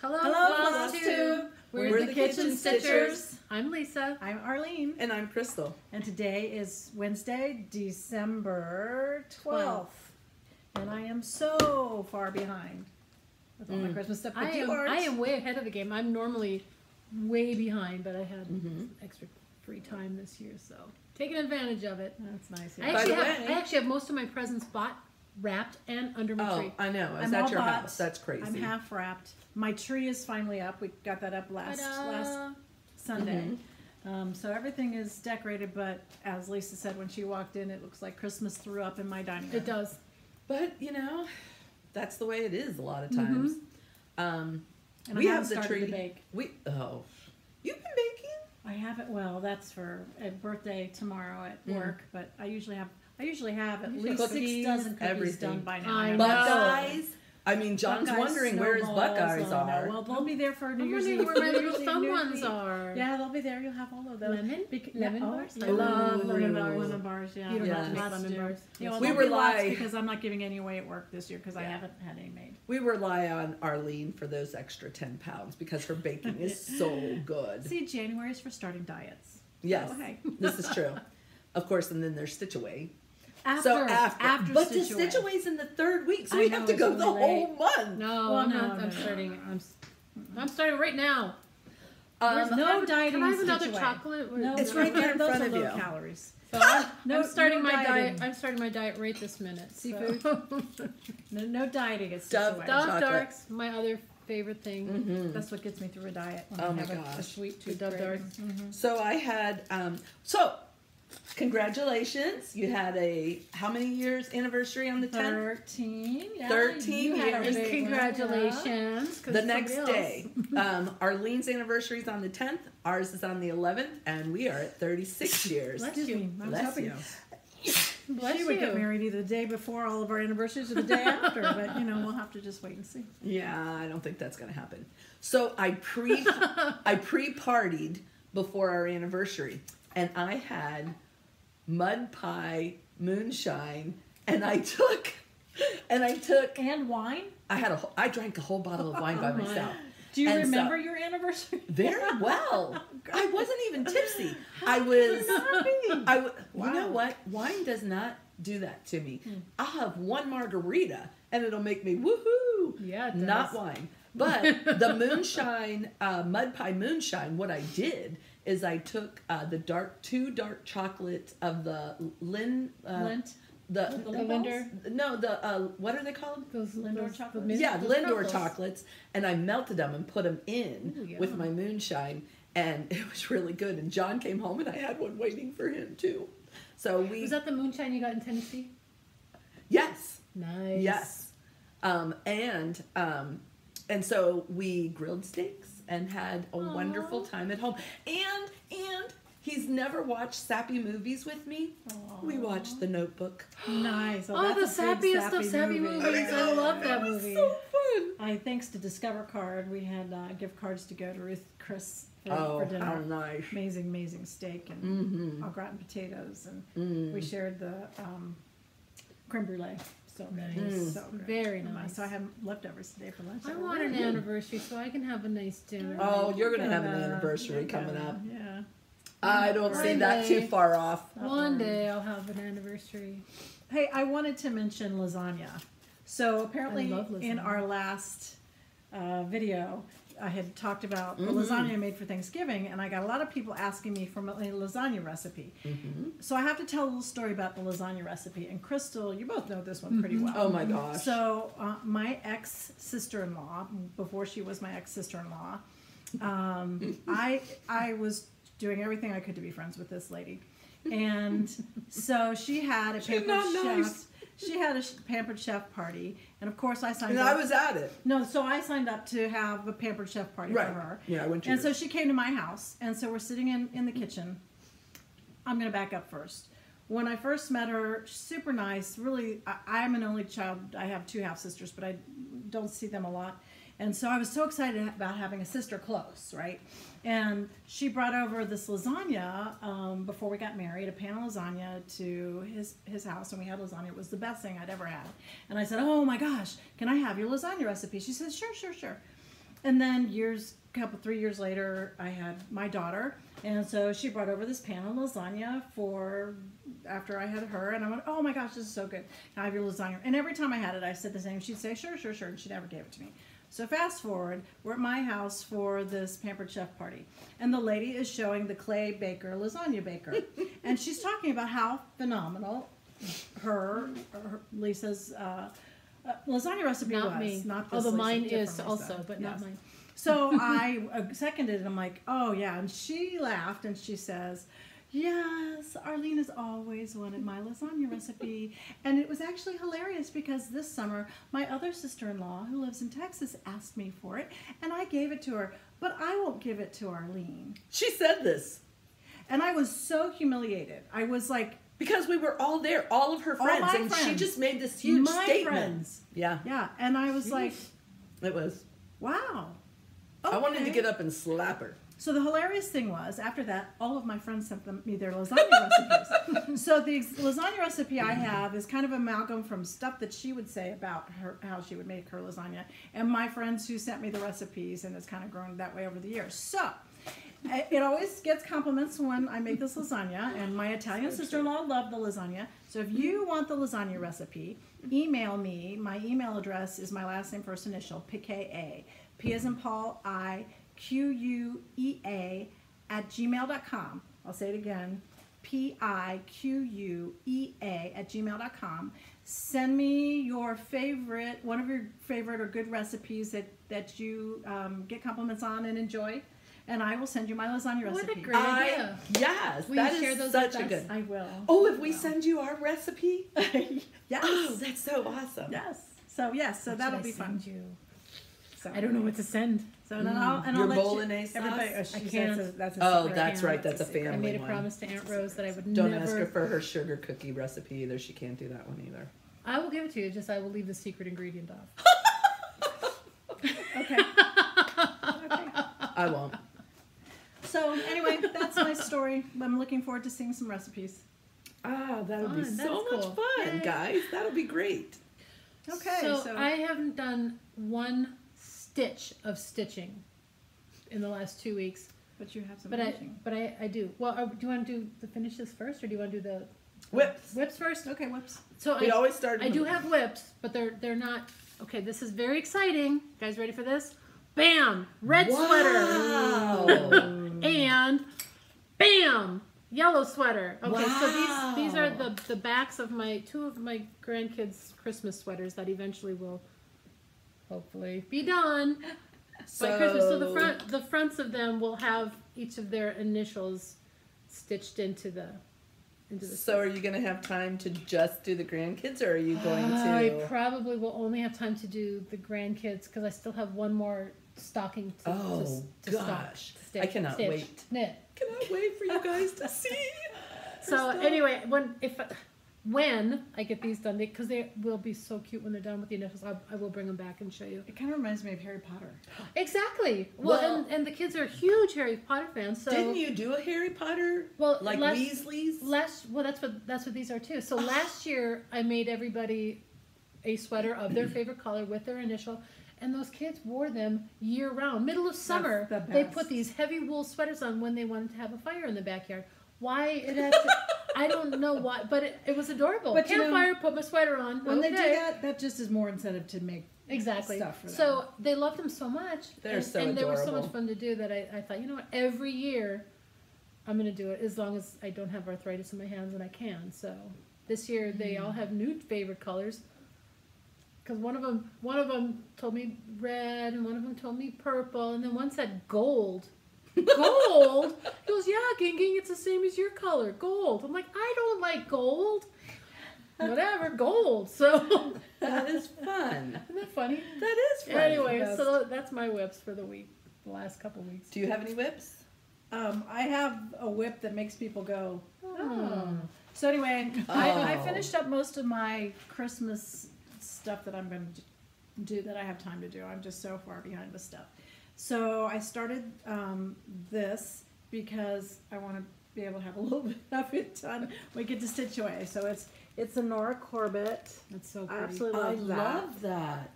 Hello, FlossTube. We're the Kitchen Stitchers. I'm Lisa. I'm Arlene. And I'm Crystal. And today is Wednesday, December 12th. And I am so far behind with all my Christmas stuff. I am way ahead of the game. I'm normally way behind, but I had extra free time this year, so taking advantage of it. That's nice. I actually have most of my presents bought, wrapped, and under my tree. I know. Is that your house? That's crazy. I'm half wrapped. My tree is finally up. We got that up last Sunday. So everything is decorated, but as Lisa said when she walked in, it looks like Christmas threw up in my dining room. It does. But, you know, that's the way it is a lot of times. And we I have the started tree. to bake. You've been baking? I haven't. Well, that's for a birthday tomorrow at work, but I usually have at least 6 dozen cookies done by now. I know. Buckeyes. I mean, John's Buckeyes, wondering where his Buckeyes are. Well, they'll be there for New I'm Year's wondering Eve. where my little fun ones are. Yeah, they'll be there. You'll have all of those. Lemon bars? I love lemon lemon bars. Yeah, You don't have to Yes. make lemon bars. Yeah, well, We there'll be lots rely- because I'm not giving any away at work this year because I haven't had any made. We rely on Arlene for those extra 10 pounds because her baking is so good. See, January is for starting diets. Yes, So, hey. this is true. Of course, and then there's Stitch Away. After But Stitch the Away. Stitch Away's in the 3rd week, so I we know, have to it's go the really whole month. No, Well, I'm no, not. no, I'm no. starting. I'm starting right now. No dieting. Can I have Stitch another Away. chocolate? No, It's right there in those front are of low you. calories. So No- I'm starting no my dieting. diet. I'm starting my diet right this minute. Seafood? So. No dieting. It's Stitch Dove- Away. Dove- Dove Chocolate. Darks, my other favorite thing. That's what gets me through a diet. When Oh I my have a gosh. sweet The tooth Dove craving. Darks. So I had, congratulations. You had how many years anniversary on the 10th? 13. Yeah, 13 you had a years. big one, Congratulations. 'cause The next somebody else- day. Arlene's anniversary is on the 10th. Ours is on the 11th. And we are at 36 years. Excuse me. I was Bless hoping you. Bless she would get you. married either the day before all of our anniversaries or the day after, but you know we'll have to just wait and see. Yeah, I don't think that's going to happen. So I pre-partied before our anniversary. And I had mud pie moonshine. And I took... And wine? I drank a whole bottle of wine by myself. Do you And so- remember your anniversary? Very well. I wasn't even tipsy. I was. You know what? Wine does not do that to me. I'll have one margarita and it'll make me woohoo. Yeah, it does. Not wine. But the moonshine, mud pie moonshine. What I did is I took two dark chocolate of the Lint? the Lavender? No, what are they called? Those Lindor those- chocolates? the Yeah, those Lindor truffles. chocolates, and I melted them and put them in Ooh, with yum. my moonshine, and it was really good. And John came home, and I had one waiting for him too. So we, Was that the moonshine you got in Tennessee? yes, Nice. yes, and so we grilled steaks and had a wonderful time at home. And he's never watched sappy movies with me. We watched The Notebook. Nice. Well, Oh, the that's a big sappiest of sappy movies. I love that movie. So fun. Thanks to Discover Card, we had gift cards to go to Ruth Chris for Oh, dinner. how nice. Amazing steak and au gratin potatoes, and we shared the creme brulee. So good. Nice. So good. Very nice. So I have leftovers today for lunch. I want an anniversary so I can have a nice dinner. Oh, you're gonna have an anniversary coming up. Yeah. I don't see One that day. too far off. One day I'll have an anniversary. Hey, I wanted to mention lasagna. So apparently I love in lasagna. our last video, I had talked about the lasagna I made for Thanksgiving, and I got a lot of people asking me for a lasagna recipe. So I have to tell a little story about the lasagna recipe. And Crystal, you both know this one pretty well. Oh my gosh. So my ex-sister-in-law, before she was my ex-sister-in-law, I was doing everything I could to be friends with this lady. And so she had a pampered not chef. nice. She had a pampered chef party, and of course I signed And up. I was at it. No, so I signed up to have a pampered chef party Right. for her. Yeah, I went to And so yours. she came to my house, and so we're sitting in the kitchen. I'm going to back up first. When I first met her, super nice. Really, I'm an only child. I have 2 half sisters, but I don't see them a lot. And so I was so excited about having a sister close, right? And she brought over this lasagna before we got married, a pan of lasagna to his house, and we had lasagna. It was the best thing I'd ever had. And I said, oh my gosh, can I have your lasagna recipe? She said, sure, sure, sure. And then 3 years later, I had my daughter, and so she brought over this pan of lasagna after I had her, and I went, oh my gosh, this is so good. I have your lasagna. And every time I had it, I said the same. She'd say, sure, sure, sure, and she never gave it to me. So fast forward, we're at my house for this Pampered Chef party, and the lady is showing the clay baker, lasagna baker, and she's talking about how phenomenal Lisa's lasagna recipe Not was. me. Not this Although Lisa, mine different is Lisa. also, but not Yes. mine. So I seconded it, and I'm like, oh yeah, and she laughed, and she says, yes, Arlene has always wanted my lasagna recipe. And it was actually hilarious because this summer, my other sister-in-law who lives in Texas asked me for it, and I gave it to her, but I won't give it to Arlene. She said this. And I was so humiliated. I was like, because we were all there, all of her All friends, my and she friends. just made this huge My statement. friends. Yeah, yeah, and I was like, it was. wow. I wanted to okay. get up and slap her. So the hilarious thing was, after that, all of my friends sent me their lasagna recipes. So the lasagna recipe I have is kind of amalgam from stuff that she would say about how she would make her lasagna, and my friends who sent me the recipes, and it's kind of grown that way over the years. So it always gets compliments when I make this lasagna, and my Italian sister-in-law loved the lasagna. So if you want the lasagna recipe, email me. My email address is my last name, first initial, PKA. P as in Paul, IQUEA @gmail.com. I'll say it again, PIQUEA @gmail.com. Send me your favorite, one of your favorite or good recipes that you get compliments on and enjoy, and I will send you my lasagna What recipe. a great idea. Yes, Will that you share is those such with a us? good. I will. Oh, if we send you our recipe? Yes. Oh, that's so awesome. Yes. So yes, so What that'll should I be fun. send you? So, I don't know what to send. So and I'll Your let you, bolognese everybody. sauce? Oh, I she can't. says that's a Oh, secret. that's right. That's a secret. family I made a one. promise to Aunt Rose that I would Don't never. ask her for her sugar cookie recipe either. She can't do that one either. I will give it to you. Just I will leave the secret ingredient off. Okay. I won't. So anyway, that's my story. I'm looking forward to seeing some recipes. Ah, that'll be Fun. so That's much cool. fun, Yay. guys. That'll be great. Okay. So I haven't done one stitch of stitching in the last 2 weeks. but you have some. But finishing. I do. Well, do you want to do the finishes first, or do you want to do the Whips. whips first? Okay, whoops. So We always start. I do have whips, but they're not. Okay, this is very exciting. You guys ready for this? Bam! Red sweater. Wow. And bam! Yellow sweater. Okay, Wow. so these are the backs of two of my grandkids' Christmas sweaters that eventually will hopefully be done by Christmas. So the fronts of them will have each of their initials stitched into the So are you going to have time to just do the grandkids, or are you going I to? probably will only have time to do the grandkids because I still have one more stocking to Oh, to gosh. stitch, I cannot stitch, wait. knit. Cannot wait for you guys to see. So anyway, when I get these done, because they will be so cute when they're done with the initials, I will bring them back and show you. It kind of reminds me of Harry Potter. Exactly. Well, Well- and the kids are huge Harry Potter fans. So Didn't you do a Harry Potter? Well, like Weasleys? that's what these are too. So last year I made everybody a sweater of their favorite color with their initial, and those kids wore them year round. Middle of summer, the they best. put these heavy wool sweaters on when they wanted to have a fire in the backyard. Why it had to, I don't know why, but it was adorable. But you know, Campfire, put my sweater on. When they do okay. that just is more incentive to make Exactly. stuff for them. So they loved them so much. They're and, so and they were so adorable. much fun to do that I thought, you know what, every year I'm going to do it as long as I don't have arthritis in my hands and I can. So this year they all have new favorite colors. Because one of them told me red and one of them told me purple and then one said gold. Gold? He goes, yeah, Ging Ging, it's the same as your color, gold. I'm like, I don't like gold. Whatever, gold. So That is fun. isn't that funny? That is fun. Anyway, Best. so that's my whips for the week, the last couple weeks. Do you have any whips? I have a whip that makes people go. Oh. So anyway, I Oh. finished up most of my Christmas stuff that I'm going to do that I have time to do. I'm just so far behind with stuff. So I started this because I want to be able to have a little bit of it done when we get to stitch away. So it's a Nora Corbett. That's so I pretty. absolutely I love that. love that.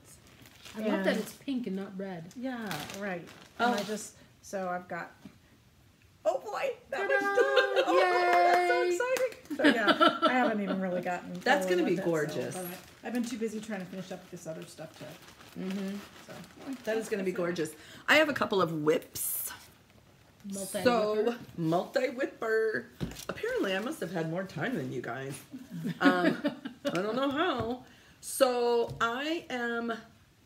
I love that it's pink and not red. Yeah, right. Oh. And so I've got, oh boy, that Ta-da! was done. Oh, that's so Yay! exciting. So yeah, I haven't even really gotten. That's going gonna be with it, gorgeous. but I've been too busy trying to finish up this other stuff too. Mm-hmm. So That is going to be gorgeous. I have a couple of whips. Multi-whipper. Multi-whipper. Apparently, I must have had more time than you guys. I don't know how. So I am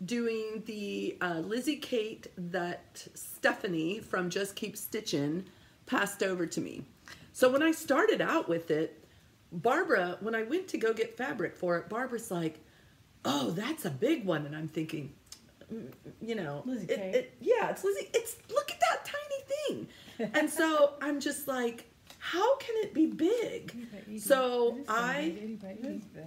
doing the Lizzie Kate that Stephanie from Just Keep Stitching passed over to me. So when I started out with it, Barbara, when I went to go get fabric for it, Barbara's like, oh, that's a big one. And I'm thinking, you know, Lizzie Kate. it's Lizzie. Look at that tiny thing. And so I'm just like, how can it be big? So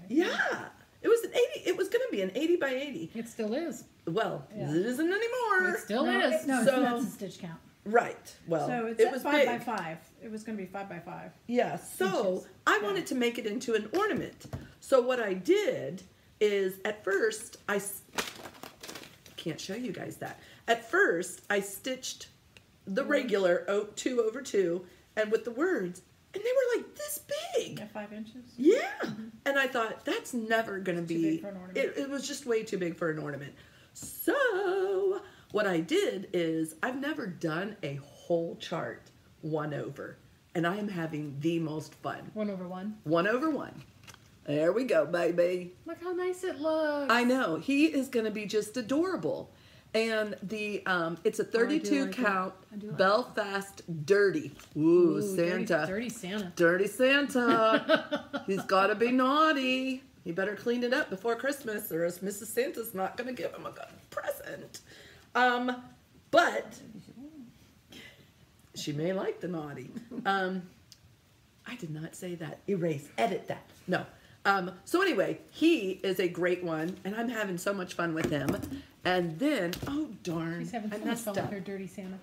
yeah, it was an 80. It was going to be an 80 by 80. It still is. Well, Yeah. it isn't anymore. It still no, is. No, So- that's a stitch count. Right. Well, So it's it at was 5 big. by 5. It was going to be 5 by 5. Yeah, so Inches. I Yeah. wanted to make it into an ornament. So what I did is at first can't show you guys that. At first I stitched the regular 2/2 and with the words, and they were like this big. Yeah, 5 inches. Yeah. And I thought that's never going to Too be big for an ornament. it was just way too big for an ornament. So what I did is I've never done a whole chart 1 over, and I am having the most fun. 1/1. 1 over 1. There we go, baby. Look how nice it looks. I know. He is going to be just adorable. And the it's a 32 like it. count I do like it. Belfast Dirty. Ooh, Santa. Dirty Santa. Dirty Santa. He's got to be naughty. He better clean it up before Christmas, or else Mrs. Santa's not going to give him a good present. But she may like the naughty. I did not say that. Erase. Edit that. No. So anyway, he is a great one, and I'm having so much fun with him. And then, oh darn, She's having I so much messed fun with up. her Dirty Santa.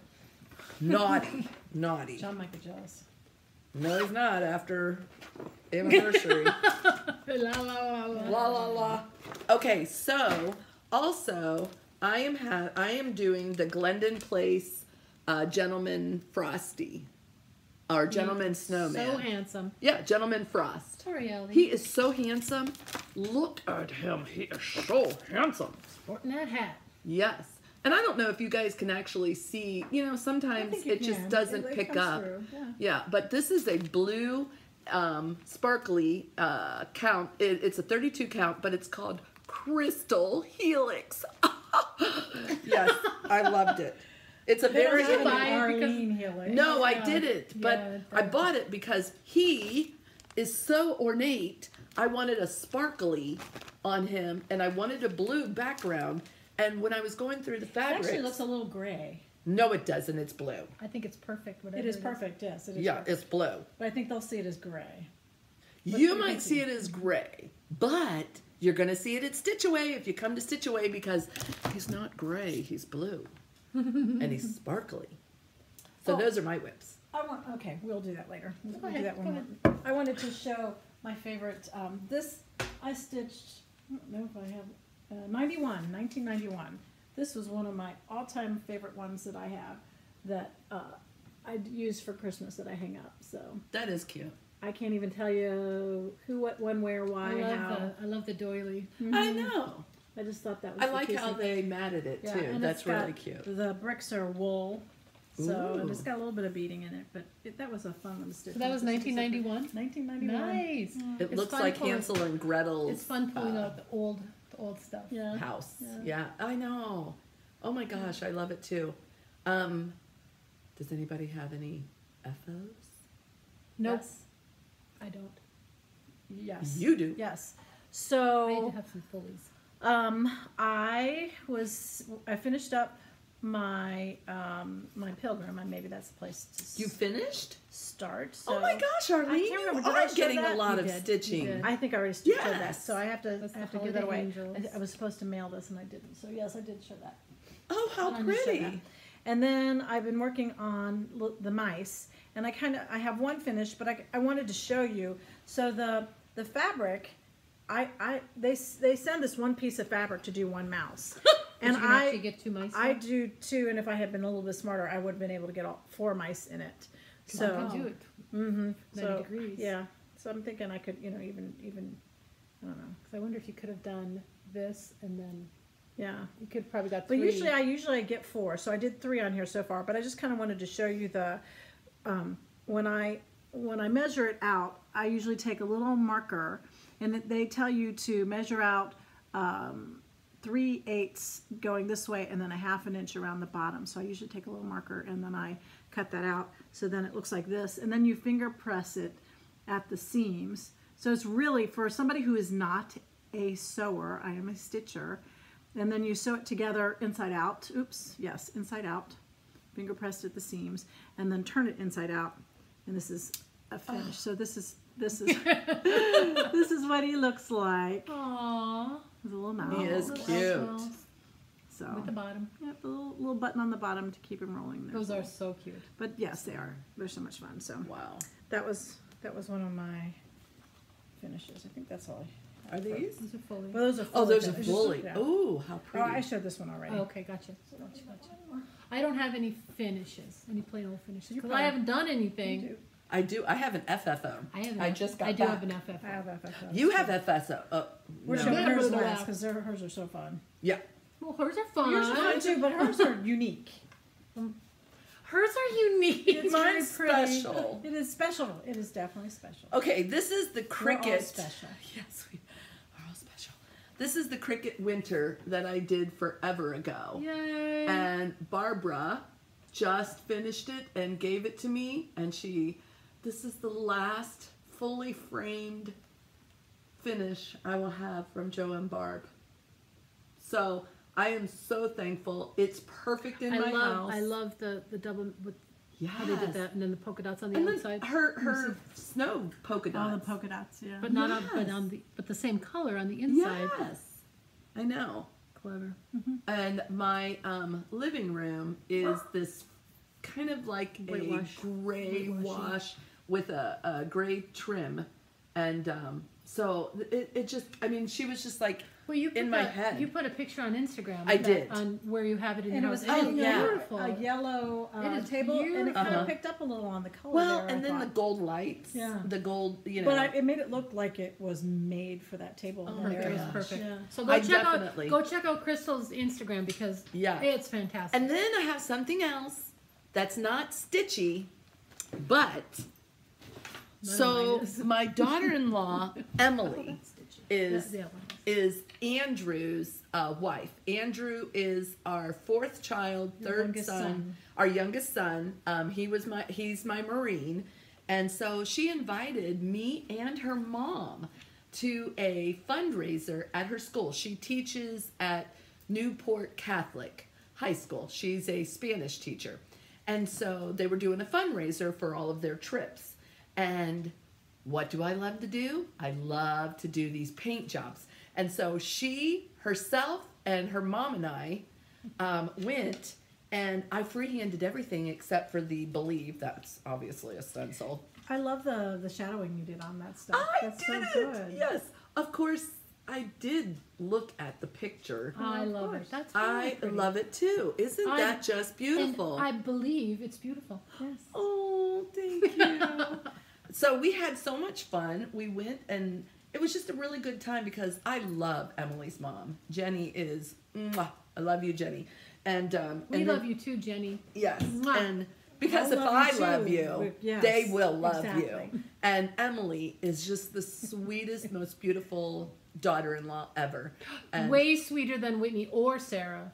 Naughty. Naughty. John might be jealous. No, he's not after anniversary. La la la la. La la la. Okay, so also I am doing the Glendon Place Gentleman Frosty, or Gentleman Snowman. So handsome. Yeah, Gentleman Frost. Sorry, Ellie. He is so handsome. Look at him. He is so handsome. Sporting that hat. Yes. And I don't know if you guys can actually see, you know, sometimes think you it just can. doesn't It pick comes up. through, yeah. Yeah, but this is a blue sparkly count. It's a 32 count, but it's called Crystal Helix. Yes, I loved it. It's a very don't have Buy buy it because- Arlene Healy. no, I Yeah. didn't, but Yeah, I bought it because he is so ornate. I wanted a sparkly on him, and I wanted a blue background. And when I was going through the It fabrics, actually looks a little gray. no, it doesn't. It's blue. I think it's perfect. Whatever It is perfect, yes. It is Yeah, perfect. it's blue. But I think they'll see it as gray. You pretty might see it as gray, but you're going to see it at Stitch Away if you come to Stitch Away, because he's not gray, he's blue. And he's sparkly. So Oh. those are my whips. Okay, we'll do that later. We'll do ahead, that go one more. I wanted to show my favorite. This I stitched. I don't know if I have 1991. This was one of my all-time favorite ones that I have that I use for Christmas that I hang up. So That is cute. I can't even tell you who, what, when, where, why, how. I love the doily. I know. I just thought that was. I the like cutest how thing. they matted it Yeah, too. and That's it's got- really cute. The bricks are wool, so and it's Ooh. got a little bit of beading in it, but that was a fun one to stitch. So that was 1991? 1991. Nice. It It's looks fun like pulling- Hansel and Gretel's It's fun pulling out the old stuff. Yeah. house. Yeah. Yeah, I know. Oh my gosh, I love it too. Does anybody have any FOs? Nope. Yes. I don't. Yes. You do. Yes. I So have some fullies. I finished up my my pilgrim, and maybe that's the place to You finished? start. So Oh my gosh, Arlene, can't remember. you Did I are show getting a that? lot You of did. You stitching. did. I think I already showed that, Yes. so I have to That's the give that Holiday away. Angels. I was supposed to mail this, and I didn't. So yes, I did show that. Oh, how I did show that. pretty. And then I've been working on the mice, and I have one finished, but I wanted to show you. So the fabric, they send us one piece of fabric to do one mouse. And you can actually get 2 mice. I do too, and if I had been a little bit smarter, I would have been able to get all 4 mice in it. So So, you can do it. 90 so degrees. yeah. So I'm thinking I could, even I don't know. Because I wonder if you could have done this and then Yeah. you could probably got But 3. usually I get 4, so I did 3 on here so far. But I just kind of wanted to show you the when I measure it out, I usually take a little marker, and they tell you to measure out 3/8 going this way, and then a 1/2 inch around the bottom. So I usually take a little marker and then I cut that out. So then it looks like this, and then you finger press it at the seams. So it's really for somebody who is not a sewer. I am a stitcher. And then you sew it together inside out. Oops, yes, inside out. Finger pressed at the seams, and then turn it inside out. And this is a finish. So this is this is what he looks like. Aww. With a little mouth. He is cute. So With the bottom. yep, a little button on the bottom to keep him rolling. There's Those a are little- so cute. But yes, they are. They're so much fun. So Wow. that was one of my finishes. I think that's all. Are these? Those are fully. Well, those are Oh, there's a finishes. bully. Yeah. Oh, how Oh, pretty. I showed this one already. Oh, okay, gotcha. I don't have any finishes, any plain old finishes, You because probably- I haven't done You anything. do. I do. I have an FFO. I just got I do back. have an FF. I have FFO. You have FSO. We're No. showing Yeah, hers but they're last out. because hers are so fun. Yeah. Well, hers are fun. Yours are fun too, but hers are unique. Hers are unique. It's Mine's very pretty. special. It is special. It is definitely special. Okay, this is the We're all cricket. special. Yes, we are all special. This is the cricket winter that I did forever ago. Yay. And Barbara just finished it and gave it to me, and this is the last fully framed finish I will have from Joe and Barb. So I am so thankful. It's perfect in my house. I love the double with Yes. how they did that, and then the polka dots on the And outside. then her snow polka All dots. the polka dots, yeah. But not Yes. but the same color on the inside. Yes, I know. Clever. And my living room is this kind of like Whitewash. a gray Whitewashy. wash with a gray trim. And so it just, I mean, she was just like, Well, you in put my that- head. You put a picture on Instagram. I of that- did. on where you have it in And it your was house. oh, It's yeah. beautiful. a yellow It is table, and it kind beautiful. of picked up a little on the color well, there, and I then the thought. gold lights. Yeah. The gold, you know. But it made it look like it was made for that table. Oh in my that It area. was gosh. perfect. Yeah. So I go check out Crystal's Instagram because Yeah. it's fantastic. And then I have something else that's not stitchy, but None of so mine is. my daughter-in-law Emily is Yeah, one is Andrew's wife. Andrew is our 4th child, Your 3rd youngest son. our youngest son. He's my Marine, and so she invited me and her mom to a fundraiser at her school. She teaches at Newport Catholic High School. She's a Spanish teacher, and so they were doing a fundraiser for all of their trips. And what do I love to do? I love to do these paint jobs. And so she, herself, and her mom and I went, and I freehanded everything except for the Believe. That's obviously a stencil. I love the shadowing you did on that stuff. I That's did so it! good. Yes, of course, I did look at the picture. I of love course. it. That's really I pretty. love it too. Isn't I- that just beautiful? And I believe it's beautiful. Yes. Oh, thank you. So we had so much fun. We went, and it was just a really good time because I love Emily's mom. Jenny is, mwah, I love you, Jenny. And We love you too, Jenny. Yes, Mwah. and because I if love I you love too. you, Yes, they will love exactly. you. And Emily is just the sweetest, most beautiful daughter-in-law ever. And Way sweeter than Whitney or Sarah.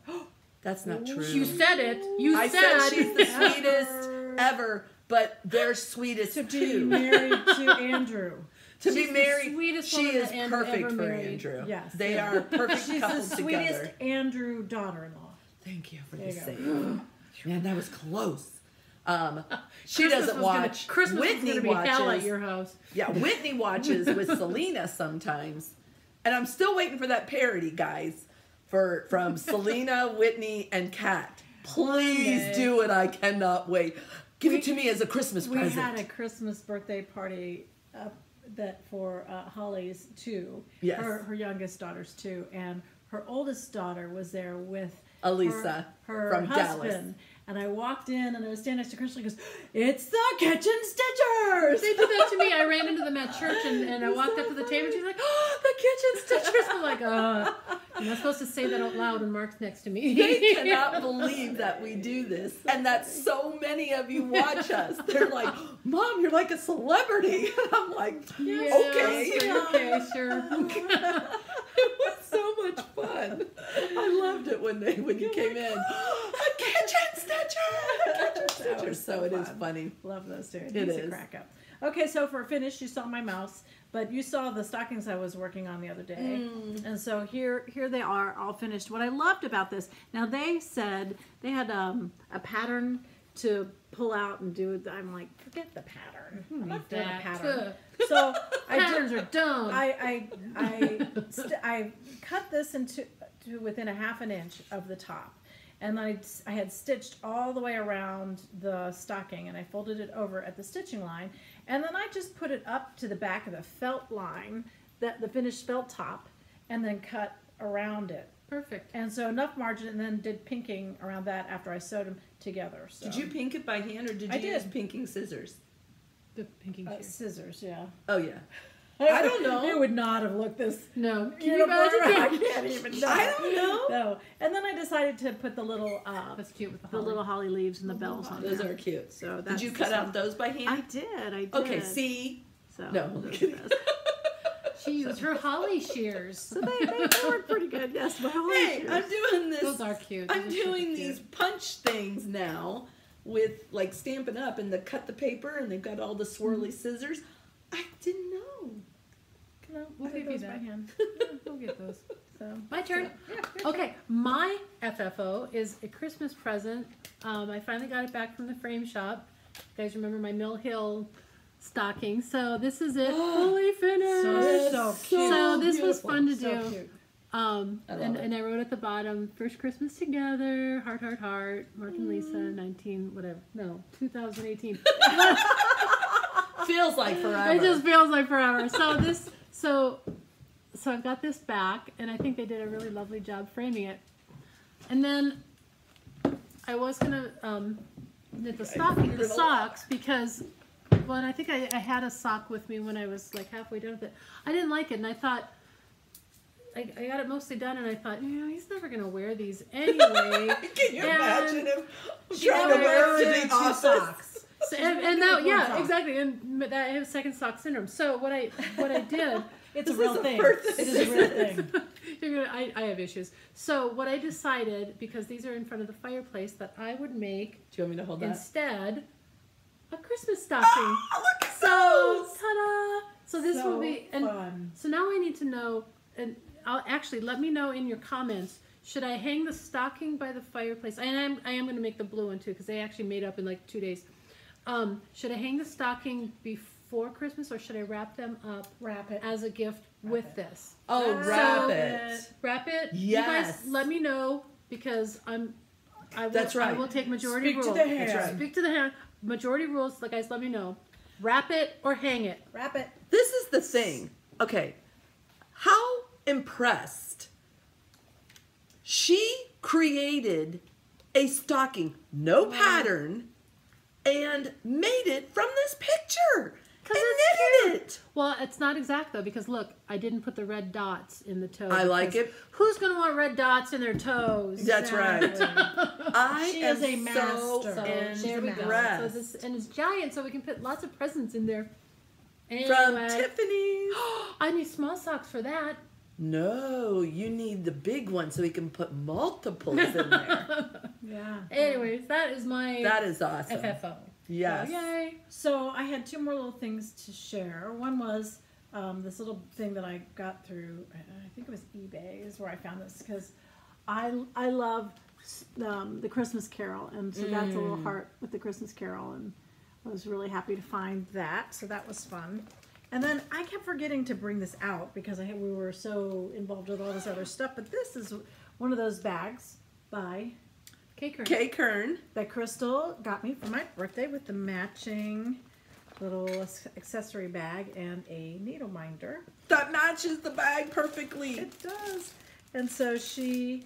that's not true. You said it. You I said she's the sweetest ever, but they're sweetest To be too. married to Andrew. To She's be the married, sweetest she woman is that Andrew perfect ever for married. Andrew. Yes. They are a perfect She's couple the sweetest together. Andrew daughter-in-law. Thank you for There the you save. Man, that was close. She Christmas doesn't was watch. Christmas Whitney was gonna be hell at watches. your house. Yeah, Whitney watches with Selena sometimes, and I'm still waiting for that parody, guys, from Selena, Whitney, and Kat. Please Monday. do it. I cannot wait. Give it to me as a Christmas We present. had a Christmas birthday party that for Holly's too. Yes. Her youngest daughters too, and her oldest daughter was there with Elisa her from husband. Dallas. And I walked in and I was standing next to Crystal. She goes, "It's the kitchen stitchers!" They did that to me. I ran into them at church and I walked up to the table and she's like, "Oh, the kitchen stitchers." I'm like, I'm not supposed to say that out loud when Mark's next to me. They cannot believe that we do this and that so many of you watch us. They're like, "Mom, you're like a celebrity." And I'm like, Yeah, okay. sure. It was so much fun. I loved it when you came in. A kitchen stitcher. So it is funny. Love those two. It He's is. a crack up. Okay, so for a finish, you saw my mouse, but you saw the stockings I was working on the other day. And so here they are, all finished. What I loved about this, now they said they had a pattern to pull out and do. I'm like, forget the pattern. I'm not doing a pattern. So Patterns are dumb. I cut this into within a half an inch of the top. And I had stitched all the way around the stocking, and I folded it over at the stitching line, and then I just put it up to the back of the felt line, the finished felt top, and then cut around it. Perfect. And so enough margin, and then did pinking around that after I sewed them together. So. Did you pink it by hand or did I you use did. pinking scissors? The pinking shears. Scissors, yeah. Oh yeah. I don't know. It would not have looked this. No. Can you imagine? I can't even know. I don't know. No. And then I decided to put the little That's cute with the the holly. little holly leaves and the bells on Those there. are cute. So Did that's you cut the out those by hand? I did. Okay, see? So No, I'm those kidding. are those. She used her holly shears. So they work pretty good. Yes, my holly Hey, shears. I'm doing this. Those are cute. I'm Those are super doing cute. these punch things now with like Stampin' Up! And the cut the paper and they've got all the swirly scissors. I didn't know. No, We'll I did give you those by that. hand. We'll get those. So My turn. yeah. Okay, my FFO is a Christmas present. I finally got it back from the frame shop. You guys remember my Mill Hill stocking? So this is it, fully finished. So cute. So this was beautiful. fun to So do. cute. I love it. And I wrote at the bottom, first Christmas together, heart, heart, heart, Mark and Lisa, 2018. Feels like forever. It just feels like forever. So I've got this back, and I think they did a really lovely job framing it. And then I was gonna knit the socks because, well, and I think I had a sock with me when I was like halfway done with it. I didn't like it, and I thought I got it mostly done, and I thought, he's never gonna wear these anyway. Can you And- imagine him trying to wear it to the office? So, and now, yeah, exactly, and that I have second sock syndrome. So what I did. It's a This real is a thing. first- It is a real thing. I have issues. So what I decided, because these are in front of the fireplace, that I would make Do you want me to hold that? instead a Christmas stocking. Oh, look at So those! ta-da! So this will be, and fun. so now I need to know, and I'll actually let me know in your comments. Should I hang the stocking by the fireplace? And I am going to make the blue one too, because they actually made up in like 2 days. Should I hang the stocking before Christmas, or should I wrap them up? Wrap it. As a gift with this. Oh, So- wrap it. Wrap it. Yes. You guys let me know, because I will, That's right. I will take majority Speak to rule. the hand. That's right. Speak to the hand. Majority rules. The guys let me know. Wrap it or hang it. Wrap it. This is the thing. Okay. How impressed. She created a stocking, no pattern, and made it from this picture. And knitted it. Well, it's not exact though, because look, I didn't put the red dots in the toe. I like because it. Who's gonna want red dots in their toes? That's right. I She am is a master. so So there we go. So impressed. this, and it's giant, so we can put lots of presents in there. Anyway, From Tiffany's. I need small socks for that. No, you need the big one so we can put multiples in there. Yeah. Anyways, that is my That is awesome. FFO. Yes. So, yay. So I had two more little things to share. One was this little thing that I got through, I think it was eBay is where I found this, because I love the Christmas Carol, and so that's a little heart with the Christmas Carol, and I was really happy to find that, so that was fun. And then I kept forgetting to bring this out because we were so involved with all this other stuff, but this is one of those bags by Cake Kay Kern. that Crystal got me for my birthday with the matching little accessory bag and a needle minder. That matches the bag perfectly. It does. And so she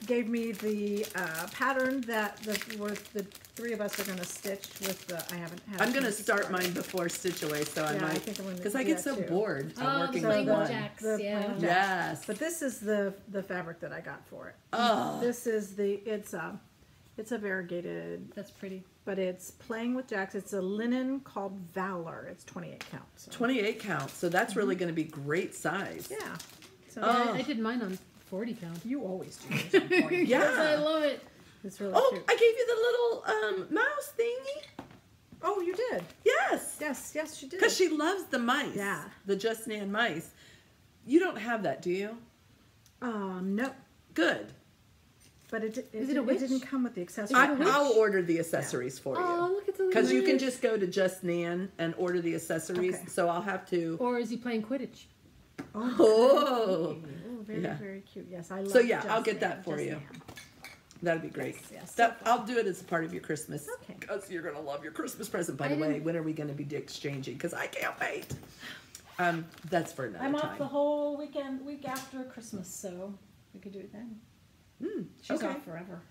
gave me the pattern that the 3 of us are going to stitch with the. I haven't had. I'm going to start mine before Stitch Away, so I Yeah, I might, think I'm gonna because do I get that so too. bored Oh, working the with plain one. jacks, The yeah. plain jacks. Yes. But this is the fabric that I got for it. Oh. This is it's a variegated, That's pretty. but it's playing with jacks. It's a linen called Valor. It's 28 count. So. 28 count, so that's really going to be great size. Yeah. So Oh. I did mine on 40 count. you always do yours on 40. Yes, I Yeah. love it. It's really Oh, cute. I gave you the little mouse thingy. Oh, you did. Yes. Yes, she did. Because she loves the mice. Yeah. The Just Nan mice. You don't have that, do you? No, Good. but it Is it a witch? didn't come with the accessories. I'll order the accessories for Oh, you. look at the Because you can witch. just go to Just Nan and order the accessories. Okay. So I'll have to. Or is he playing Quidditch? Oh. Oh, very, Yeah. very cute. Yes, I love. So, yeah, Just I'll get Nan, that for Just you. Nan. That'd be great. Yes, That, so fun. I'll do it as a part of your Christmas. Okay. Because you're going to love your Christmas present. By I the way, didn't- when are we going to be exchanging? Because I can't wait. That's for another I'm time. off the whole week after Christmas, so we could do it then. She's okay. off forever.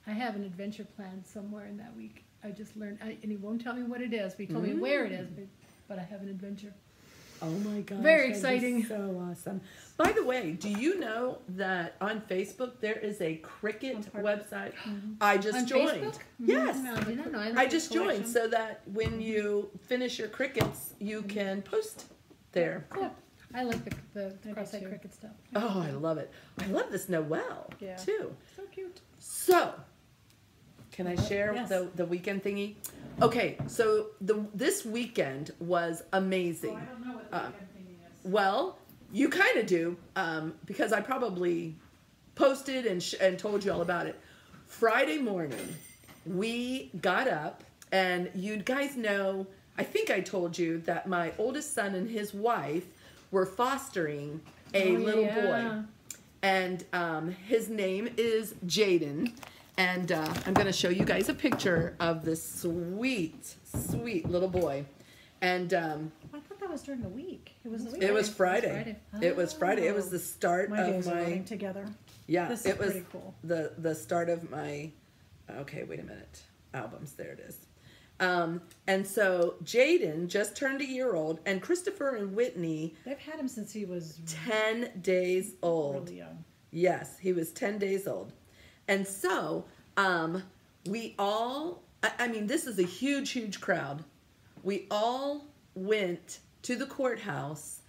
I have an adventure planned somewhere in that week. I just learned, and he won't tell me what it is. He told me where it is, but I have an adventure. Oh my gosh. Very that'd be exciting. So awesome. By the way, do you know that on Facebook there is a Cricut website? I just On joined. Facebook? Yes. No, I did not know. I like just the joined collection. so that when you finish your Cricuts, you can post there. Cool. I like the do cross-eyed too. cricket stuff. Oh, I love it. I love this Noel Yeah. too. So cute. So, can I share Yes. the weekend thingy? Okay, so this weekend was amazing. I don't know what the weekend thing is. Well, you kind of do, because I probably posted and told you all about it. Friday morning, we got up, and you guys know, I think I told you that my oldest son and his wife were fostering a Oh, little yeah. boy. And his name is Jaden. And I'm going to show you guys a picture of this sweet, sweet little boy. And I thought that was during the week. It was the week. it was Friday. Friday. It was Friday. It was the start My of days are my running together. yeah. This is It was pretty cool. the start of my. Okay, wait a minute. Albums. There it is. And so Jaden just turned a year old, and Christopher and Whitney They've had him since he was 10 days old. really young. Yes, he was 10 days old. And so, we all, I mean, this is a huge, huge crowd. We all went to the courthouse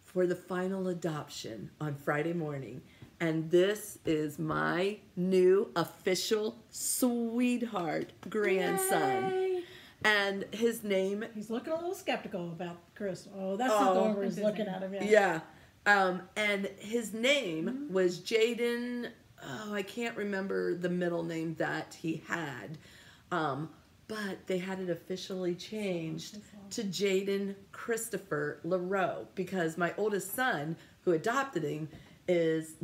for the final adoption on Friday morning. And this is my new official sweetheart grandson. Yay. And his name, He's looking a little skeptical about Chris. Oh, that's not the one where he's That's his looking name. at him. Yeah. yeah. And his name was Jaden. Oh, I can't remember the middle name that he had. But they had it officially changed to Jaden Christopher LaRoe because my oldest son, who adopted him, his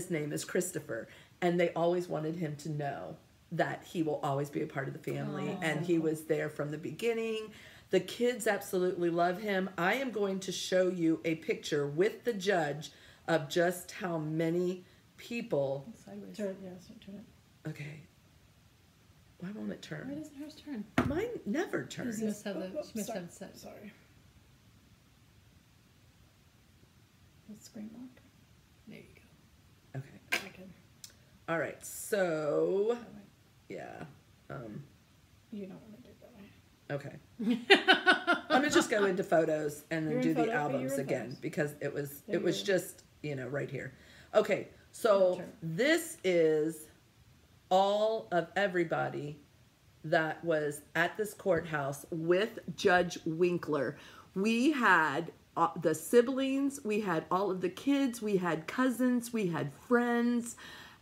name is Christopher. And they always wanted him to know that he will always be a part of the family. Oh, and he was there from the beginning. The kids absolutely love him. I am going to show you a picture with the judge of just how many people. Sideways. Turn, yeah, so turn it. Okay. Why won't it Why turn? doesn't hers turn? Mine never She turns. must have Oh, she must sorry. have it set. Sorry. The screen lock. There you go. Okay. I can. All right. So, That way. yeah. You don't want to do it that way. Okay. I'm gonna just go into photos and then You're do in the photo- okay, albums you're in again photos. because it was There it you was go. just right here. Okay, so Sure. this is all of everybody that was at this courthouse with Judge Winkler. We had the siblings, we had all of the kids, we had cousins, we had friends.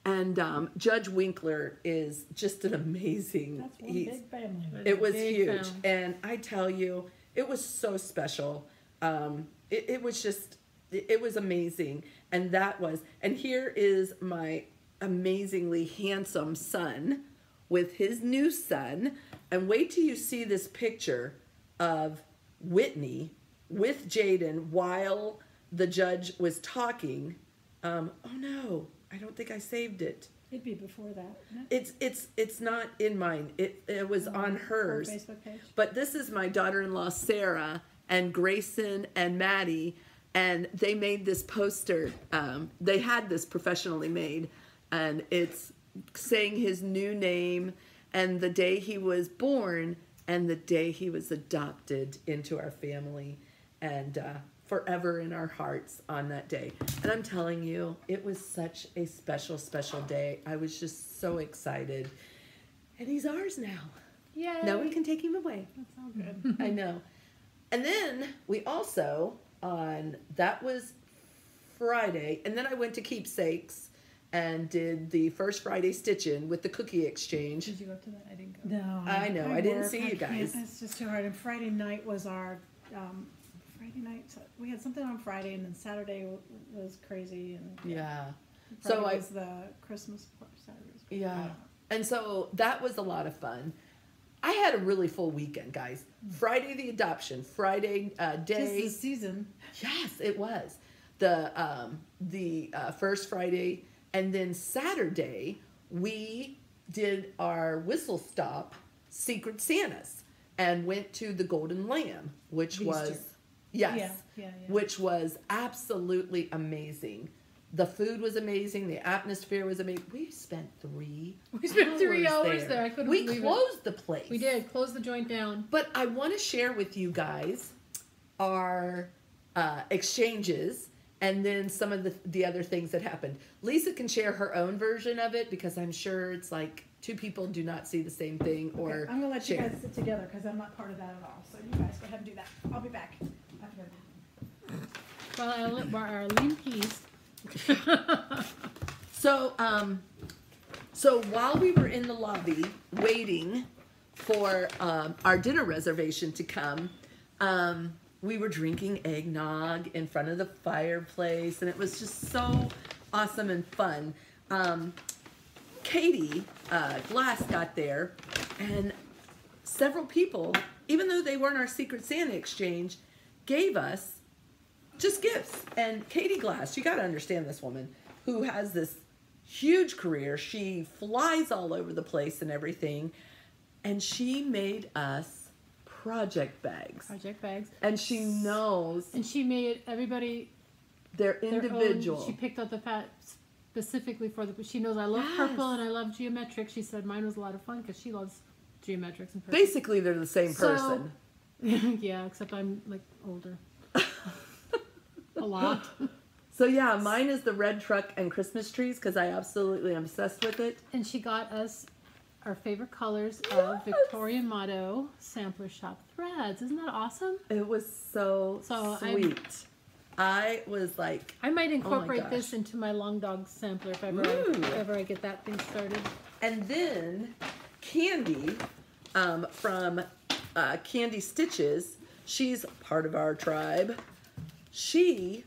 And Judge Winkler is just an amazing. That's one he's- big family. it was Big huge, family. and I tell you, it was so special. It was just, it was amazing, and that was. And here is my amazingly handsome son with his new son, and wait till you see this picture of Whitney with Jaden while the judge was talking. Oh no, I don't think I saved it. It'd be before that, wouldn't it? It's not in mine. It was on hers. Facebook page. But this is my daughter-in-law Sarah and Grayson and Maddie, and they made this poster. They had this professionally made, and it's saying his new name and the day he was born and the day he was adopted into our family, and forever in our hearts on that day. And I'm telling you, it was such a special, special day. I was just so excited. And he's ours now. Yay. No one can take him away. That's all good. I know. And then we also, that was Friday, and then I went to Keepsakes and did the first Friday stitch-in with the cookie exchange. Did you go to that? I didn't go. No, I know, I didn't work. see you can't. guys. It's just too hard. And Friday night was our Friday night. So we had something on Friday, and then Saturday was crazy. And Yeah. Friday So I was the Christmas part. Saturday was Yeah. And so that was a lot of fun. I had a really full weekend, guys. Friday the adoption, Friday day. Just the season. Yes, it was the first Friday, and then Saturday we did our whistle stop Secret Santas and went to the Golden Lamb, which was Easter. yes, Yeah. which was absolutely amazing. The food was amazing. The atmosphere was amazing. We spent 3 We spent 3 hours there. I couldn't We believe it. closed the place. We did. Close the joint down. But I want to share with you guys our exchanges and then some of the other things that happened. Lisa can share her own version of it because I'm sure it's like 2 people do not see the same thing or Okay, I'm gonna let share. you guys sit together because I'm not part of that at all. So you guys go ahead and do that. I'll be back. Well, our lean peas. So while we were in the lobby waiting for our dinner reservation to come, we were drinking eggnog in front of the fireplace, and it was just so awesome and fun. Katie Glass got there, and several people, even though they weren't our Secret Santa exchange, gave us just gifts. And Katie Glass, you got to understand this woman who has this huge career. She flies all over the place and everything. And she made us project bags. Project bags. And she knows And she made everybody they're their individual. own. She picked out the fat specifically for the. She knows I love Yes. purple and I love geometric. She said mine was a lot of fun because she loves geometrics and purple. Basically, they're the same So- person. Yeah, except I'm like older. A lot. So yeah, mine is the red truck and Christmas trees because I absolutely am obsessed with it. And she got us our favorite colors Yes. of Victoria Motto Sampler Shop threads. Isn't that awesome? It was so sweet. I was like, I might incorporate gosh. this into my long dog sampler if Ooh. ever I get that thing started. and then Candy from Candy Stitches, she's part of our tribe. She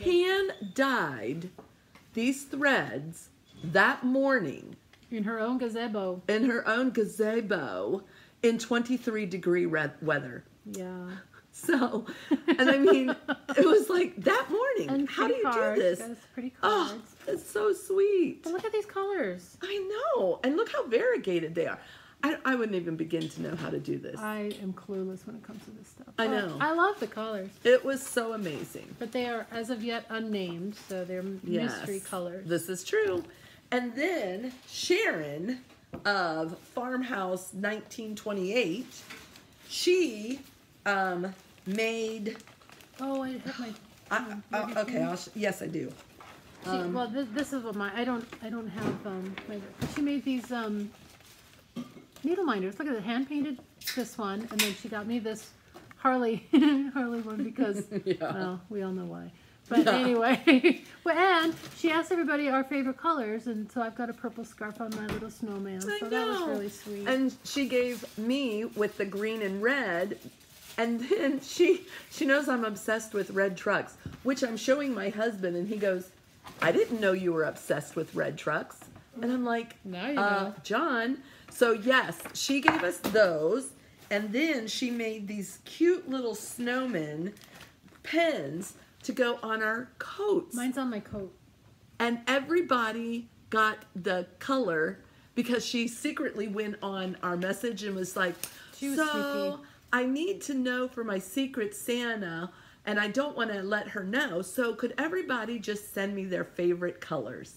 hand dyed these threads that morning In her own gazebo. in her own gazebo in 23-degree weather. Yeah. So, and I mean, it was like that morning. And How do pretty you cards. do this? Guys, pretty Oh, cards. it's so sweet. But look at these colors. I know. And look how variegated they are. I wouldn't even begin to know how to do this. I am clueless when it comes to this stuff. I But know. I love the colors. It was so amazing. But they are, as of yet, unnamed, so they're mystery colors. This is true. And then Sharon of Farmhouse 1928, she made. Oh, I have my. Okay, yes, I do. Well, this is what I don't have she made these needle minders. Look at it, hand painted this one, and then she got me this Harley one because Yeah. well, we all know why. But Yeah. anyway, well, and she asked everybody our favorite colors, and so I've got a purple scarf on my little snowman. I So that was know. really sweet. And she gave me with the green and red. And then she knows I'm obsessed with red trucks, which I'm showing my husband, and he goes, I didn't know you were obsessed with red trucks. And I'm like, Now you know. John. So yes, she gave us those. And then she made these cute little snowmen pens to go on our coats. Mine's on my coat. And everybody got the color because she secretly went on our message and was like, She was so sneaky. I need to know for my secret Santa, and I don't want to let her know. So could everybody just send me their favorite colors?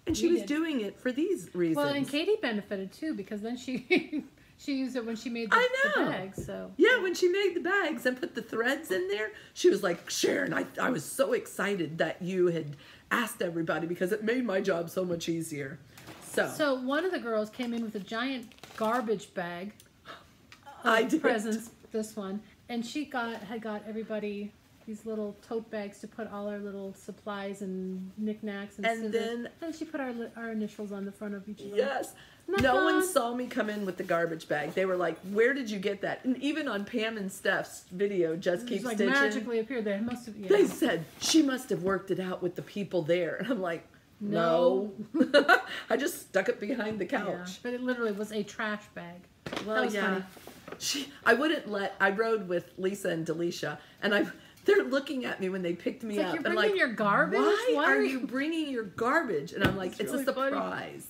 And she We was did. doing it for these reasons. Well, and Katie benefited too because then she she used it when she made the, I know. the bags. So Yeah, when she made the bags and put the threads in there, she was like, Sharon, I was so excited that you had asked everybody because it made my job so much easier. So one of the girls came in with a giant garbage bag of I did. presents, this one, and she had got everybody these little tote bags to put all our little supplies and knickknacks and And scissors. Then she put our initials on the front of each of them. Yes. Isn't that No one fun? saw me come in with the garbage bag. They were like, where did you get that? And even on Pam and Steph's video, Just It Keep like Stitching, magically appeared. They must have. Yeah. they said, she must have worked it out with the people there. And I'm like, no. I just stuck it behind the Yeah, couch. but it literally was a trash bag. Well, that was yeah. funny. I rode with Lisa and Delisha, and they're looking at me when they picked me It's like, up. you're and bringing like, your garbage? Why, Why are are you bringing your garbage? And I'm like, It's it's really a funny. surprise.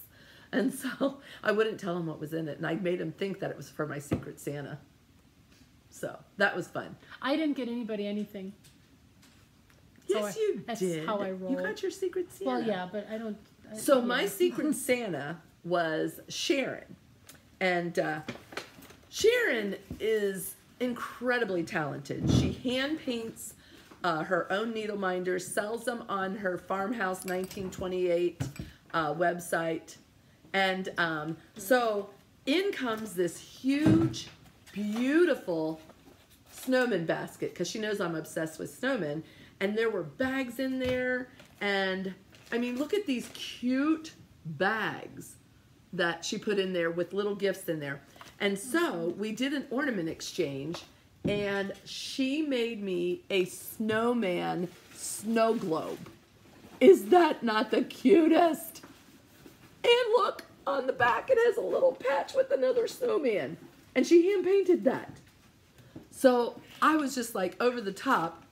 And so I wouldn't tell them what was in it, and I made them think that it was for my secret Santa. So that was fun. I didn't get anybody anything. Yes, you that's did. how I roll. You got your secret Santa. Well, yeah, but I don't. So yeah. my secret Santa was Sharon, and Sharon is incredibly talented. She hand paints her own needle minders, sells them on her Farmhouse 1928 website, and so in comes this huge, beautiful snowman basket because she knows I'm obsessed with snowmen, and there were bags in there, and I mean, look at these cute bags that she put in there with little gifts in there. And so we did an ornament exchange, and she made me a snowman snow globe. Is that not the cutest? And look, on the back it has a little patch with another snowman. And she hand painted that. So I was just like over the top.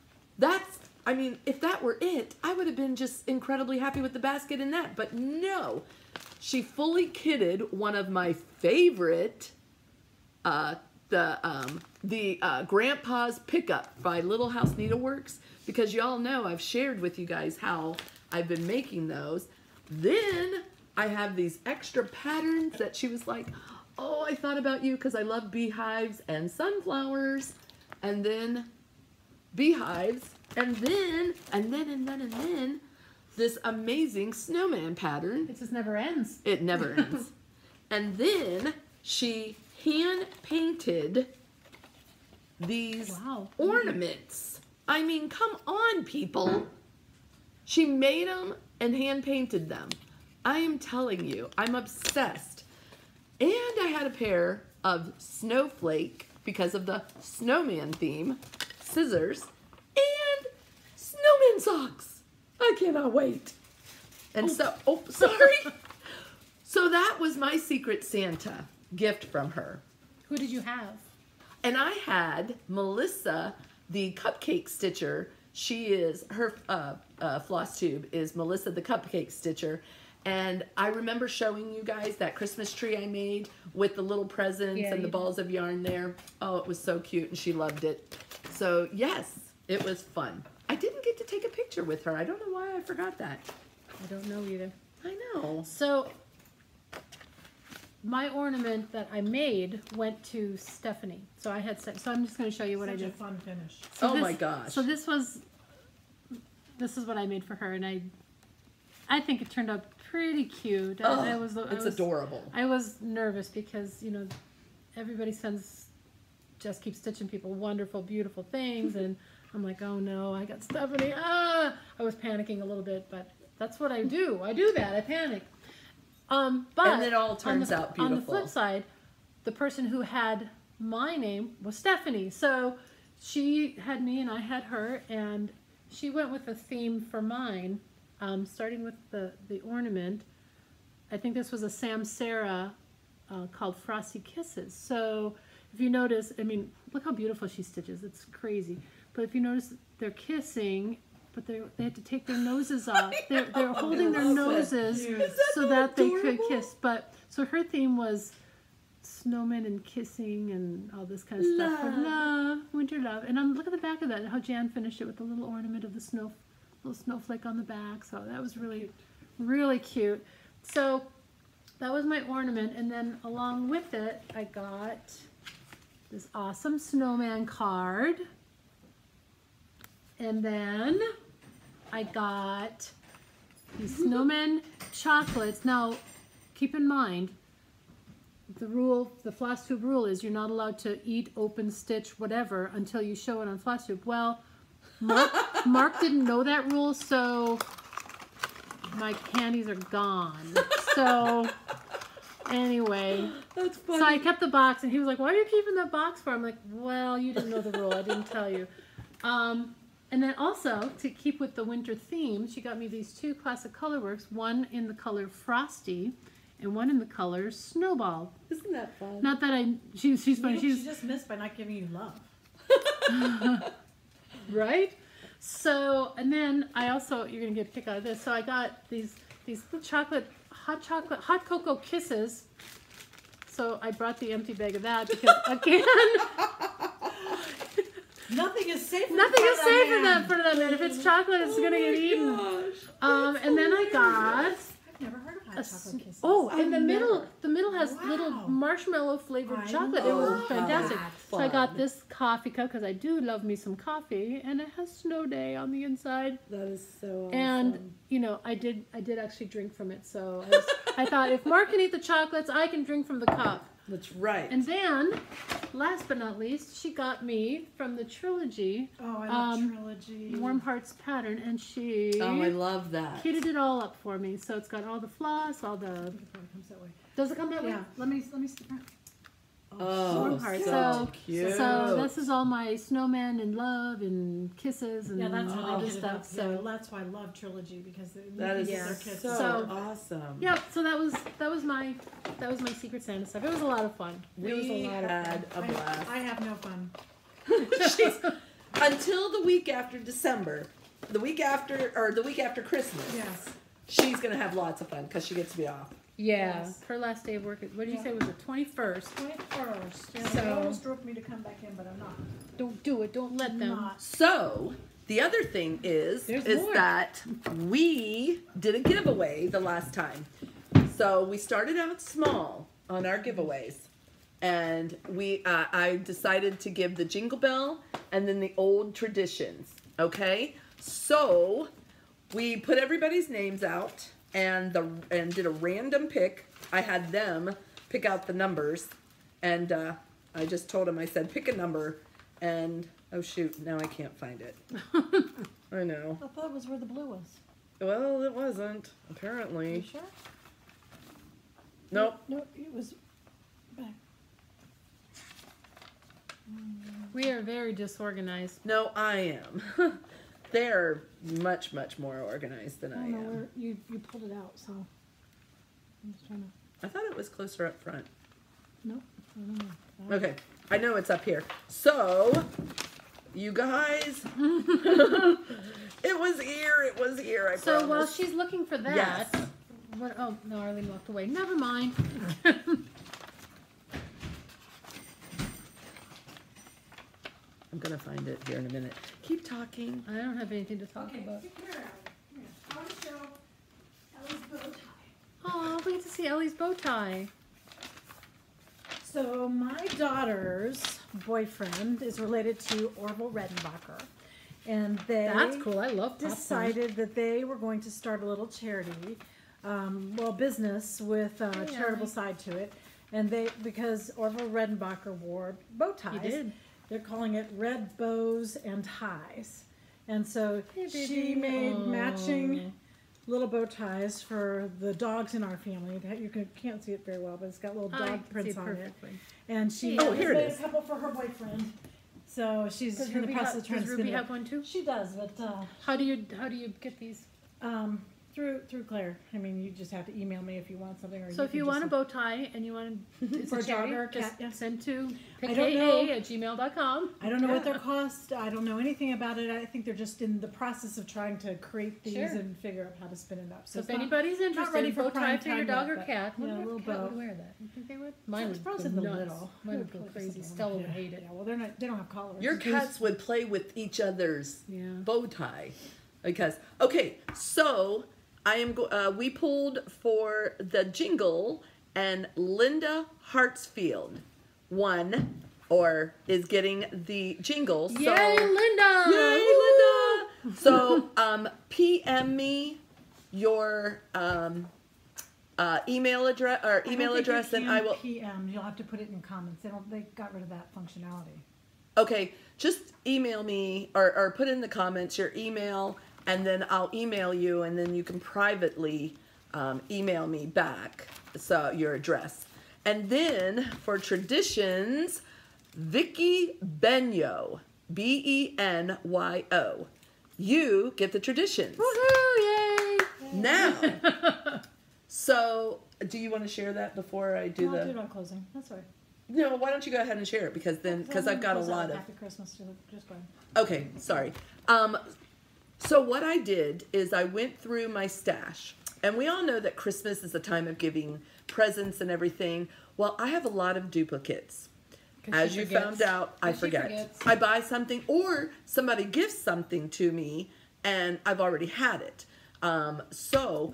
I mean, if that were it, I would have been just incredibly happy with the basket and that. But no, she fully kitted one of my favorite, Grandpa's Pickup by Little House Needleworks, because y'all know I've shared with you guys how I've been making those. Then I have these extra patterns that she was like, oh, I thought about you because I love beehives and sunflowers, and then beehives, and then this amazing snowman pattern. It just never ends. It never ends. And then she hand painted these Wow. ornaments. I mean, come on, people. She made them and hand painted them. I am telling you, I'm obsessed. And I had a pair of snowflake, because of the snowman theme, scissors, and snowman socks. I cannot wait. And sorry. So that was my secret Santa gift from her. Who did you have? And I had Melissa, the cupcake stitcher. She is, her FlossTube is Melissa, the cupcake stitcher. And I remember showing you guys that Christmas tree I made with the little presents Yeah, and the you balls of yarn there. Oh, it was so cute, and she loved it. So yes, it was fun. I didn't get to take a picture with her. I don't know why I forgot that. I don't know either. I know. So my ornament that I made went to Stephanie. So I had, so I'm just going to show you what I Such a did. fun finish. So Oh my gosh. So this is what I made for her, and I think it turned out pretty cute. It's adorable. I was nervous because, you know, everybody sends Just Keep Stitching people wonderful, beautiful things, and I'm like, oh no, I got Stephanie. I was panicking a little bit, but that's what I do. I do that. I panic. But And it all turns out On the beautiful. flip side, the person who had my name was Stephanie. So she had me and I had her, and she went with a theme for mine, starting with the ornament. I think this was a Samsara called Frosty Kisses. So if you notice, I mean, look how beautiful she stitches. It's crazy. but if you notice, they're kissing, but they had to take their noses off. They're holding their noses so that they could kiss. But so her theme was snowmen and kissing and all this kind of stuff. For love, winter love. And look at the back of that, how Jan finished it with the little ornament of the little snowflake on the back. So that was really, really cute. So that was my ornament. And then along with it, I got this awesome snowman card. And then I got these snowman chocolates. Now, keep in mind, the FlossTube rule is you're not allowed to eat, open, stitch, whatever until you show it on FlossTube. Well, Mark didn't know that rule, so my candies are gone. So anyway, that's funny. So I kept the box, and he was like, "Why are you keeping that box for?" I'm like, "Well, you didn't know the rule. I didn't tell you." And then also, to keep with the winter theme, she got me these two classic colorworks, one in the color Frosty and one in the color Snowball. Isn't that fun? Not that she's funny. She just missed by not giving you love. Right? So, and then I also, you're going to get a kick out of this, so I got these hot cocoa kisses. So I brought the empty bag of that because, again, nothing is safe. Nothing is safe for that man. If it's chocolate, it's gonna get eaten. And then I got. I've never heard of hot chocolate kisses. Oh, and the middle has little marshmallow flavored chocolate. It was fantastic. So I got this coffee cup because I do love me some coffee, and it has Snow Day on the inside. That is so awesome. And you know, I did actually drink from it. So I thought if Mark can eat the chocolates, I can drink from the cup. That's right. And then, last but not least, she got me from the trilogy. Oh, I love trilogy. Warm Hearts pattern, and she. Oh, I love that. Kitted it all up for me, so it's got all the floss, all the. It comes that way. Does it come that way? Yeah. Let me see that. Oh, Warm Hearts. so cute. So this is all my snowmen and love and kisses and that's all this stuff. So that's why I love trilogy because that is their kids. so awesome. Yeah. So that was my Secret Santa stuff. It was a lot of fun. We had a blast. I have no fun. Until the week after December, the week after Christmas. Yes. She's gonna have lots of fun because she gets to be off. Yeah. Yes. Her last day of work. What did you say was the 21st? 21st. Yeah, So- they almost drove me to come back in, but I'm not. Don't do it. Don't let them. Not. So the other thing is more. that we did a giveaway the last time. So we started out small on our giveaways, and I decided to give the Jingle Bell and then the old traditions. Okay, so we put everybody's names out and did a random pick. I had them pick out the numbers, and I just told them, I said, pick a number, and oh shoot, now I can't find it. I know. I thought it was where the blue was. Well, it wasn't, apparently. You sure? Nope. No, it was back. We are very disorganized. No, I am. They're much, much more organized than I I don't know am. where you pulled it out, so I'm just trying to. I thought it was closer up front. Nope. I don't know. Okay, I know it's up here. So, you guys, it was here, I So promise. while she's looking for that, Yes. oh no, Arlene walked away. Never mind. I'm gonna find it here in a minute. Keep talking. I don't have anything to talk about. Here, I want to show Ellie's bow tie. Oh, we get to see Ellie's bow tie. So my daughter's boyfriend is related to Orville Redenbacher, and they That's cool. I love popcorn. decided that they were going to start a little charity, business with a charitable side to it, and because Orville Redenbacher wore bow ties. He did. They're calling it Red Bows and Ties, and so Hey, she baby. made Aw. matching little bow ties for the dogs in our family. You can't see it very well, but it's got little I dog can see prints on it. perfectly. And she Oh, here it made is. a couple for her boyfriend. So she's Does in the Ruby, process of trying to does spin Ruby it. have one too? She does, but How do you get these? Through Claire. I mean, you just have to email me if you want something. Or So if you want a bow tie and you want it's For a a dog charity, or a cat, just yeah. send to I don't know. aka@gmail.com. I don't know what their cost. I don't know anything about it. I think they're just in the process of trying to create these Sure. and figure out how to spin it up. So if it's not- anybody's interested, ready for bow tie prime for your time dog yet, or but, cat. yeah, Wonder a if little a cat bow. would wear that. You think they would? Mine It's would probably go in the nuts. middle. Mine would go Probably crazy. something Stella like would that. hate it. Yeah, well, they don't have collars. Your cats would play with each other's Yeah. bow tie. Because, okay, so we pulled for the jingle, and Linda Hartsfield won, or is getting the jingle. So, Yay, Linda! Yay, Linda! So, PM me your email address and I will. PM. You'll have to put it in comments. They got rid of that functionality. Okay, just email me or put in the comments your email, and then I'll email you, and then you can privately email me back your address. And then for traditions, Vicky Benyo, Benyo, you get the traditions. Woohoo! Yay! Now, so do you want to share that before I do I'll the? do it on closing. That's all right. No, why don't you go ahead and share it because I've got a lot of. Happy Christmas to just go ahead. Okay, sorry. So what I did is I went through my stash, and we all know that Christmas is a time of giving presents and everything. Well, I have a lot of duplicates. As you found out, I forget. I buy something or somebody gives something to me and I've already had it. So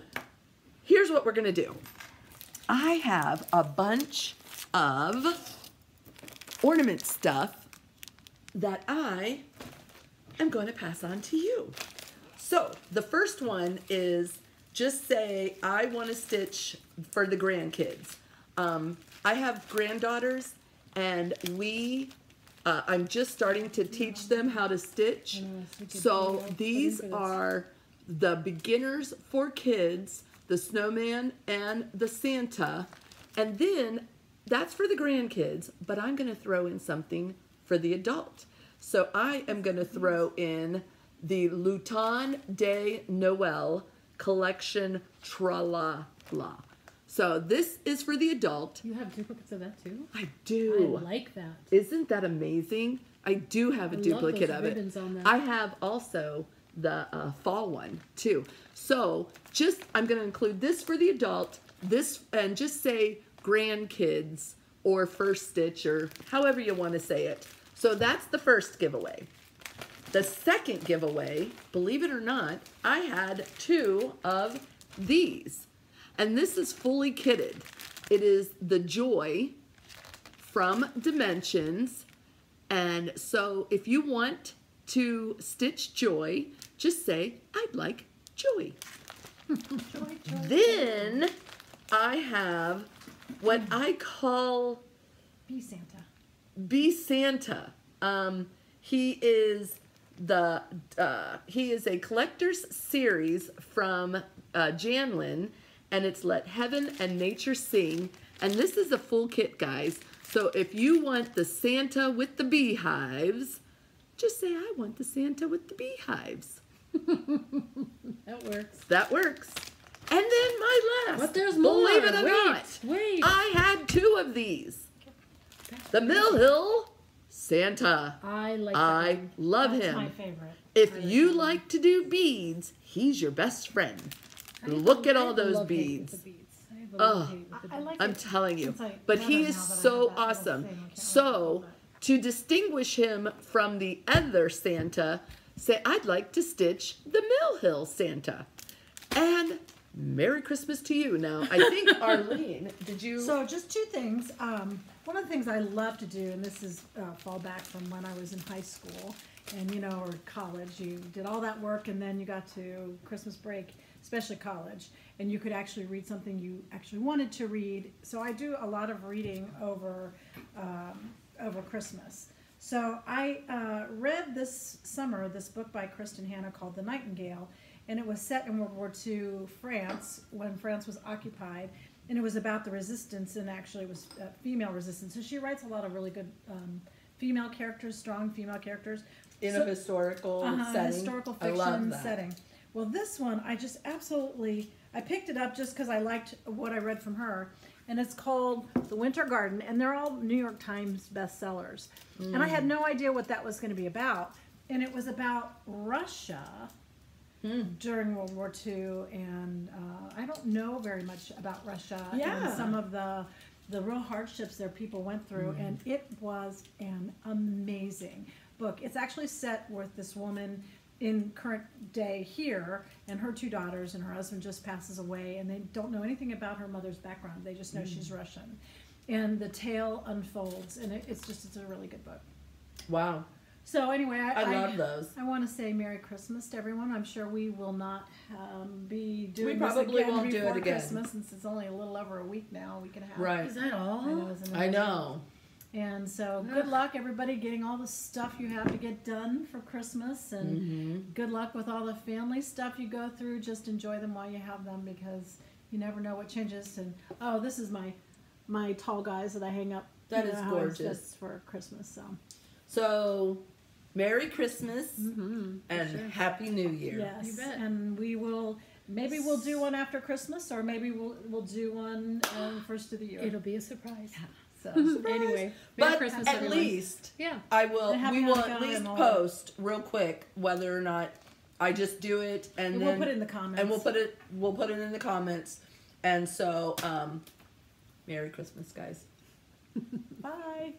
here's what we're going to do. I have a bunch of ornament stuff that I am going to pass on to you. So the first one is just say, I want to stitch for the grandkids. I have granddaughters, and I'm just starting to teach them how to stitch. So these are the beginners for kids, the snowman and the Santa. And then that's for the grandkids, but I'm going to throw in something for the adult. So I am going to throw in the Luton de Noël collection Tra-la-la. So this is for the adult. You have duplicates of that too? I do. I like that. Isn't that amazing? I do have a duplicate of it. Ribbons on that. I have also the fall one too. So I'm going to include this for the adult, this, and just say grandkids or first stitch or however you want to say it. So that's the first giveaway. The second giveaway, believe it or not, I had 2 of these. And this is fully kitted. It is the Joy from Dimensions. And so if you want to stitch Joy, just say, I'd like Joy. Then I have what I call Be Santa. Be Santa. He is a collector's series from Janlin, and it's Let Heaven and Nature Sing. And this is a full kit, guys. So if you want the Santa with the beehives, just say, I want the Santa with the beehives. That works. That works. And then my last. But there's more. Believe it or Wait, not, wait. I had 2 of these. The Mill Hill Santa. I like I that. love That's him. my favorite. If you like to do beads, he's your best friend. Look at all those beads. Oh, I like I'm it. telling you. Since I But met he him is now that I so have that little awesome. thing, I can't So, wait to to distinguish him from the other Santa, say, I'd like to stitch the Mill Hill Santa. And Merry Christmas to you. Now, I think, Arlene, did you... So just 2 things. One of the things I love to do, and this is fall back from when I was in high school and, or college, you did all that work and then you got to Christmas break, especially college, and you could actually read something you actually wanted to read. So I do a lot of reading over Christmas. So I read this summer this book by Kristen Hanna called The Nightingale, and it was set in World War II France, when France was occupied, and it was about the resistance, and actually it was female resistance. So she writes a lot of really good female characters, strong female characters. In a historical setting. Historical I love fiction that. setting. Well, this one, I just absolutely, I picked it up just because I liked what I read from her. And it's called The Winter Garden, and they're all New York Times bestsellers. And I had no idea what that was going to be about. And it was about Russia during World War II. And I don't know very much about Russia and some of the real hardships their people went through. And it was an amazing book. It's actually set with this woman in current day here, and her 2 daughters, and her husband just passes away, and they don't know anything about her mother's background. They just know she's Russian. And the tale unfolds, and it's a really good book. Wow. So anyway, I love those. I want to say Merry Christmas to everyone. I'm sure we will not be doing We probably this again won't do before it again. Christmas, since it's only a little over a week now, a week and a half. Right. Is that all? I know, isn't it? I know. And so good luck, everybody, getting all the stuff you have to get done for Christmas. And good luck with all the family stuff you go through. Just enjoy them while you have them, because you never know what changes. And oh, this is my tall guys that I hang up. That is gorgeous. Just for Christmas. So, Merry Christmas and sure. Happy New Year. Yes, You bet. and maybe we'll do one after Christmas, or maybe we'll do one first of the year. It'll be a surprise. So Anyway, Merry But Christmas, at everyone. least Yeah. we Happy will Hanukkah at least and all post real quick whether or not I just do it, and then we'll put it in the comments. and we'll put it in the comments. And so, Merry Christmas, guys. Bye.